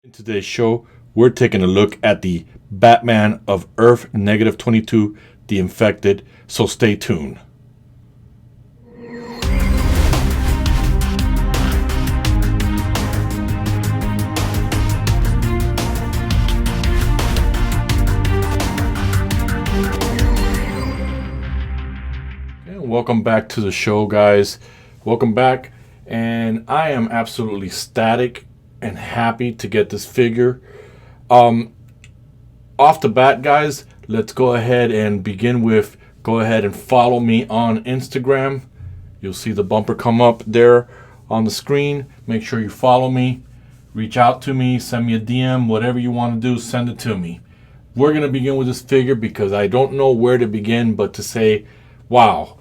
In today's show, we're taking a look at the Batman of Earth -22, The Infected, so stay tuned. Welcome back to the show, guys. Welcome back, and I am absolutely ecstatic and happy to get this figure. Off the bat, guys, let's go ahead and begin with, go ahead and follow me on Instagram. You'll see the bumper come up there on the screen. Make sure you follow me, reach out to me, send me a DM, whatever you want to do, send it to me. We're going to begin with this figure because I don't know where to begin but to say, wow.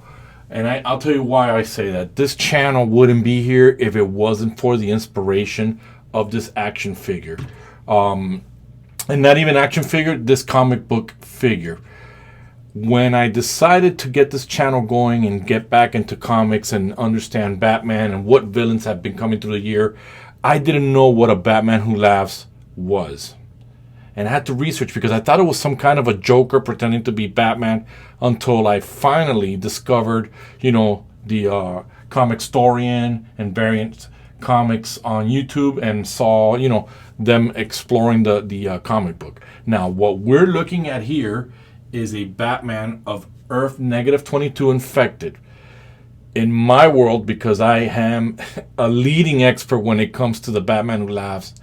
And I'll tell you why I say that. This channel wouldn't be here if it wasn't for the inspiration of this action figure. And not even action figure, this comic book figure. When I decided to get this channel going and get back into comics and understand Batman and what villains have been coming through the year, I didn't know what a Batman Who Laughs was. And I had to research because I thought it was some kind of a Joker pretending to be Batman until I finally discovered, the Comicstorian and Variant Comics on YouTube and saw, them exploring the comic book. Now, what we're looking at here is a Batman of Earth -22 Infected. In my world, because I am a leading expert when it comes to the Batman Who Laughs,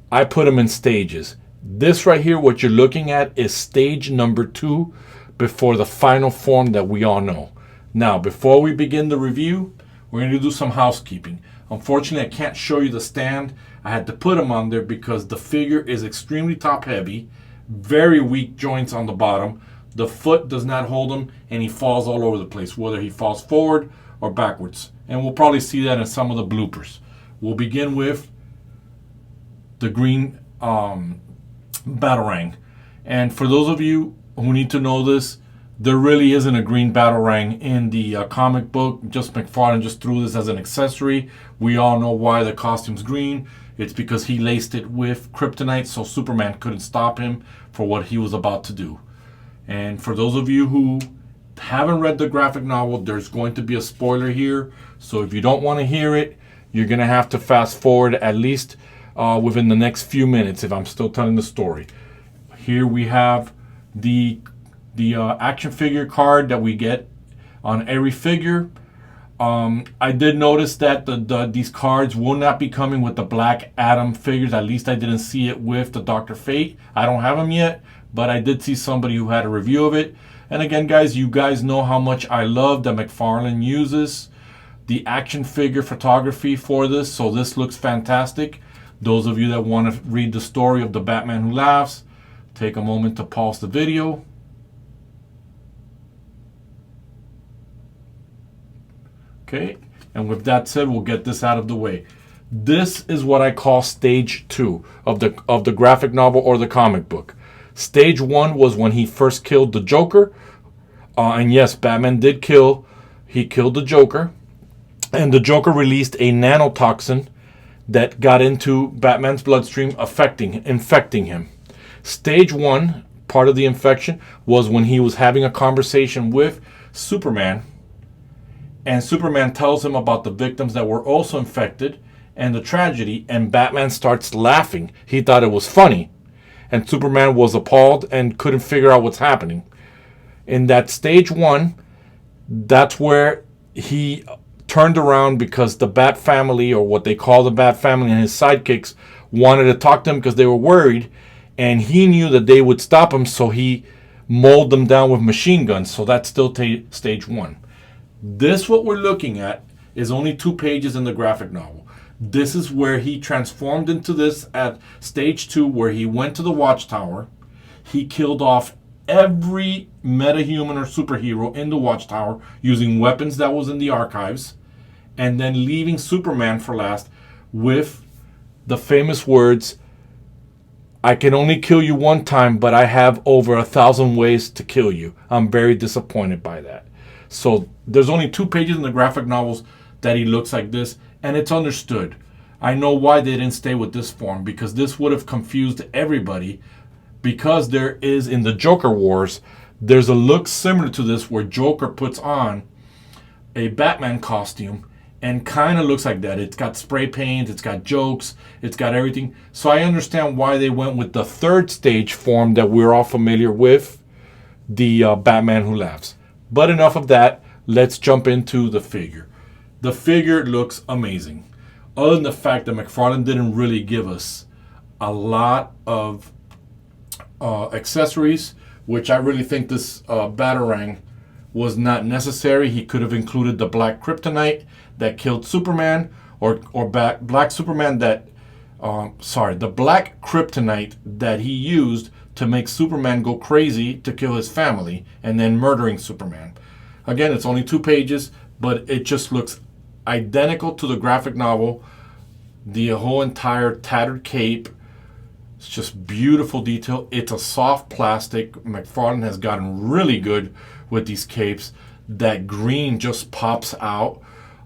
I put them in stages. This right here, what you're looking at, is stage number 2 before the final form that we all know. Now, before we begin the review, we're going to do some housekeeping. Unfortunately, I can't show you the stand. I had to put them on there because the figure is extremely top heavy, very weak joints on the bottom. The foot does not hold him, and he falls all over the place, whether he falls forward or backwards. And we'll probably see that in some of the bloopers. We'll begin with the green Batarang. And for those of you who need to know this, there really isn't a green Batarang in the comic book. Just Mcfarlane just threw this as an accessory. We all know why the costume's green. It's because he laced it with kryptonite so Superman couldn't stop him for what he was about to do. And for those of you who haven't read the graphic novel, there's going to be a spoiler here. So if you don't want to hear it, you're going to have to fast forward at least within the next few minutes if I'm still telling the story. Here we have the action figure card that we get on every figure. I did notice that these cards will not be coming with the Black Adam figures. At least I didn't see it with the Dr. Fate. I don't have them yet, but I did see somebody who had a review of it. And again, guys, you guys know how much I love that Mcfarlane uses the action figure photography for this, so this looks fantastic. Those of you that want to read the story of the Batman Who Laughs, take a moment to pause the video. Okay, and with that said, we'll get this out of the way. This is what I call stage 2 of the graphic novel or the comic book. Stage 1 was when he first killed the Joker. And yes, Batman did he killed the Joker. And the Joker released a nanotoxin that got into Batman's bloodstream, infecting him. Stage 1, part of the infection, was when he was having a conversation with Superman. And Superman tells him about the victims that were also infected and the tragedy, and Batman starts laughing. He thought it was funny. And Superman was appalled and couldn't figure out what's happening. In that stage 1, that's where he turned around because the Bat family, or what they call the Bat family, and his sidekicks wanted to talk to him because they were worried. And he knew that they would stop him, so he mowed them down with machine guns. So that's still stage 1. This, what we're looking at, is only 2 pages in the graphic novel. This is where he transformed into this at stage 2, where he went to the Watchtower. He killed off every metahuman or superhero in the Watchtower using weapons that was in the archives, and then leaving Superman for last with the famous words, "I can only kill you one time, but I have over 1,000 ways to kill you. I'm very disappointed by that." So there's only 2 pages in the graphic novels that he looks like this, and it's understood. I know why they didn't stay with this form, because this would have confused everybody, because there is, in the Joker Wars, there's a look similar to this where Joker puts on a Batman costume and kind of looks like that. It's got spray paint, it's got jokes, it's got everything. So I understand why they went with the third stage form that we're all familiar with, the Batman Who Laughs. But enough of that. Let's jump into the figure. The figure looks amazing. Other than the fact that McFarlane didn't really give us a lot of accessories, which I really think this Batarang was not necessary. He could have included the black kryptonite that killed Superman, or black Superman that, the black kryptonite that he used to make Superman go crazy to kill his family and then murdering Superman. Again, it's only 2 pages, but it just looks identical to the graphic novel. The whole entire tattered cape. It's just beautiful detail. It's a soft plastic. McFarlane has gotten really good with these capes. That green just pops out.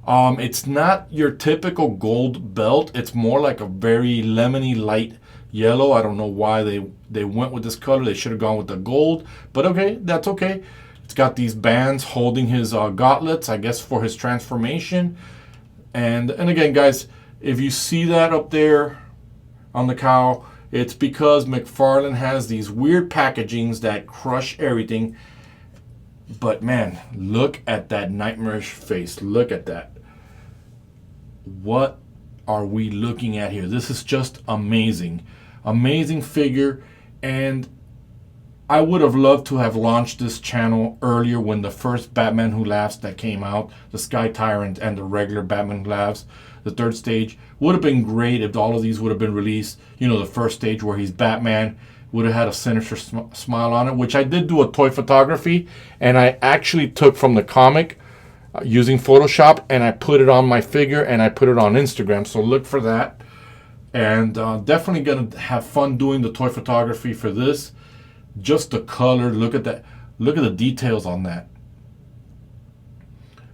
It's not your typical gold belt. It's more like a very lemony light yellow. I don't know why they went with this color. They should have gone with the gold, but okay, that's okay. It's got these bands holding his gauntlets, I guess, for his transformation. And again, guys, if you see that up there on the cowl, it's because McFarlane has these weird packagings that crush everything. But man, look at that nightmarish face. Look at that. What are we looking at here? This is just amazing. Amazing figure. And I would have loved to have launched this channel earlier, when the first Batman Who Laughs that came out, the Sky Tyrant and the regular Batman Who Laughs, the third stage, would have been great if all of these would have been released. You know, the first stage where he's Batman would have had a sinister smile on it, which I did do a toy photography, and I actually took from the comic using Photoshop, and I put it on my figure, and I put it on Instagram, so look for that. And definitely going to have fun doing the toy photography for this. Just the color, look at that. Look at the details on that.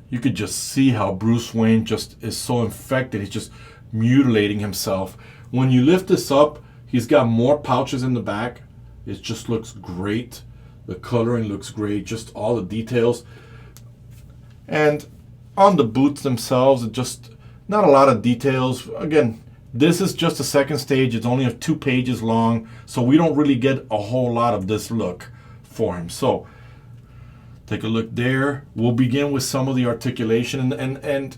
You could just see how Bruce Wayne just is so infected. He's just mutilating himself. When you lift this up, he's got more pouches in the back. It just looks great. The coloring looks great. Just all the details. And on the boots themselves, it just not a lot of details. Again, this is just the second stage. It's only 2 pages long, so we don't really get a whole lot of this look for him. So take a look there. We'll begin with some of the articulation, and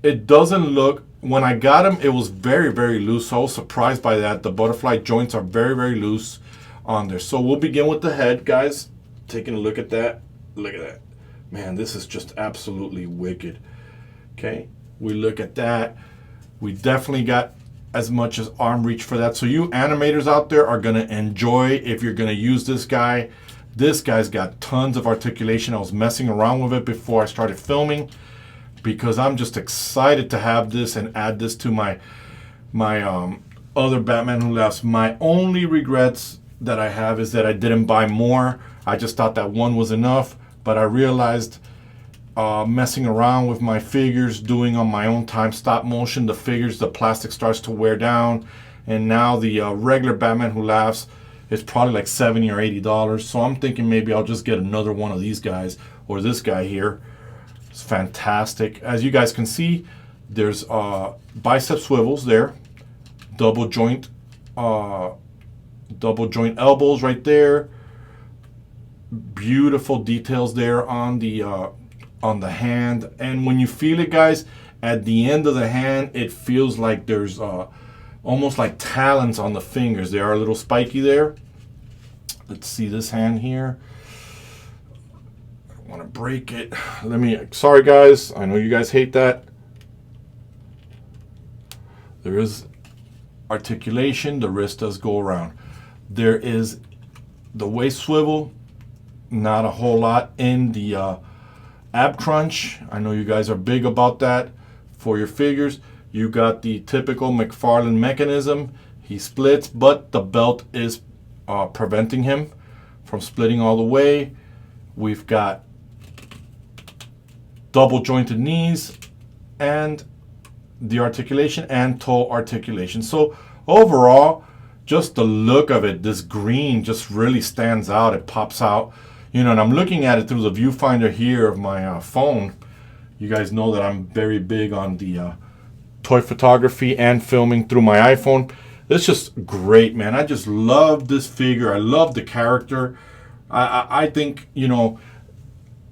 it doesn't look, when I got him, it was very, very loose. So I was surprised by that. The butterfly joints are very, very loose on there. So we'll begin with the head, guys. Taking a look at that. Look at that. Man, this is just absolutely wicked. Okay, we look at that. We definitely got as much as arm reach for that. So you animators out there are going to enjoy if you're going to use this guy. This guy's got tons of articulation. I was messing around with it before I started filming, because I'm just excited to have this and add this to my other Batman Who Laughs. My only regrets that I have is that I didn't buy more. I just thought that one was enough, but I realized messing around with my figures, doing on my own time stop motion, the figures, the plastic starts to wear down, and now the regular Batman Who Laughs is probably like $70 or $80. So I'm thinking maybe I'll just get another one of these guys, or this guy here. It's fantastic. As you guys can see, there's bicep swivels there, double joint elbows right there. Beautiful details there on the hand, and when you feel it, guys, at the end of the hand, it feels like there's almost like talons on the fingers. They are a little spiky there. Let's see this hand here. I don't want to break it. Sorry guys, I know you guys hate that. There is articulation. The wrist does go around. There is the waist swivel. Not a whole lot in the ab crunch. I know you guys are big about that for your figures. You got the typical McFarlane mechanism. He splits, but the belt is preventing him from splitting all the way. We've got double jointed knees, and the articulation and toe articulation. So overall, just the look of it, this green just really stands out. It pops out, you know, and I'm looking at it through the viewfinder here of my phone. You guys know that I'm very big on the toy photography and filming through my iPhone. It's just great, man. I just love this figure. I love the character. I think, you know,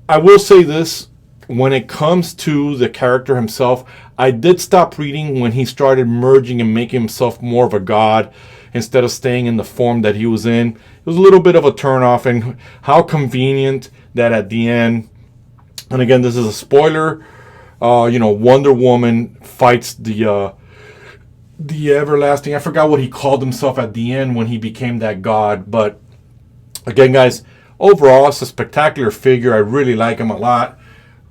I will say this. When it comes to the character himself, I did stop reading when he started merging and making himself more of a god instead of staying in the form that he was in. It was a little bit of a turnoff, and how convenient that at the end, and again, this is a spoiler, you know, Wonder Woman fights the everlasting, I forgot what he called himself at the end when he became that god. But again, guys, overall, it's a spectacular figure. I really like him a lot.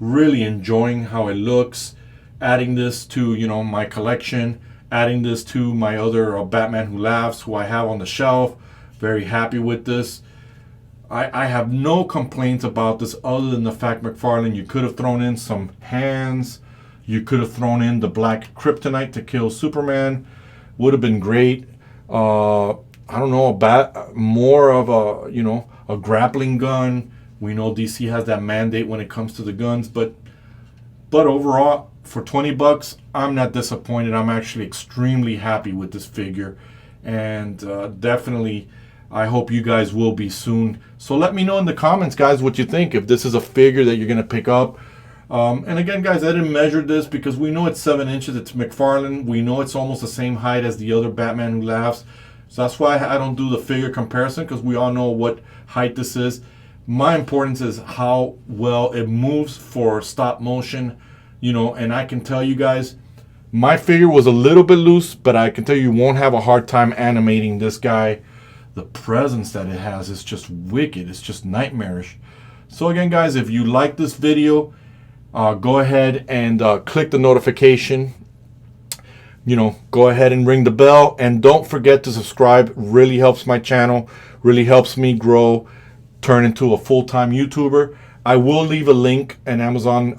Really enjoying how it looks. Adding this to, you know, my collection. Adding this to my other Batman Who Laughs, who I have on the shelf. Very happy with this. I have no complaints about this other than the fact, Mcfarlane, you could have thrown in some hands. You could have thrown in the black kryptonite to kill Superman. Would have been great. I don't know, more of a, you know, a grappling gun. We know DC has that mandate when it comes to the guns, but overall, for $20, I'm not disappointed. I'm actually extremely happy with this figure, and definitely, I hope you guys will be soon. So let me know in the comments, guys, what you think. If this is a figure that you're gonna pick up. And again, guys, I didn't measure this because we know it's 7 inches. It's Mcfarlane. We know it's almost the same height as the other Batman Who Laughs. So that's why I don't do the figure comparison, because we all know what height this is. My importance is how well it moves for stop motion, you know, and I can tell you guys, my figure was a little bit loose, but I can tell you won't have a hard time animating this guy. The presence that it has is just wicked. It's just nightmarish. So again, guys, if you like this video, go ahead and click the notification. You know, go ahead and ring the bell, and don't forget to subscribe. Really helps my channel, really helps me grow, turn into a full-time YouTuber. I will leave a link, an Amazon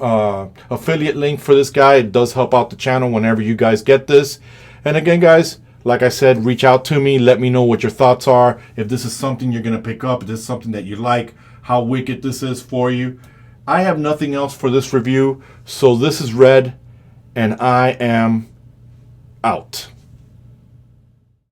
affiliate link for this guy. It does help out the channel whenever you guys get this. And again, guys, like I said, reach out to me. Let me know what your thoughts are. If this is something you're going to pick up, if this is something that you like, how wicked this is for you. I have nothing else for this review. So this is Red, and I am out.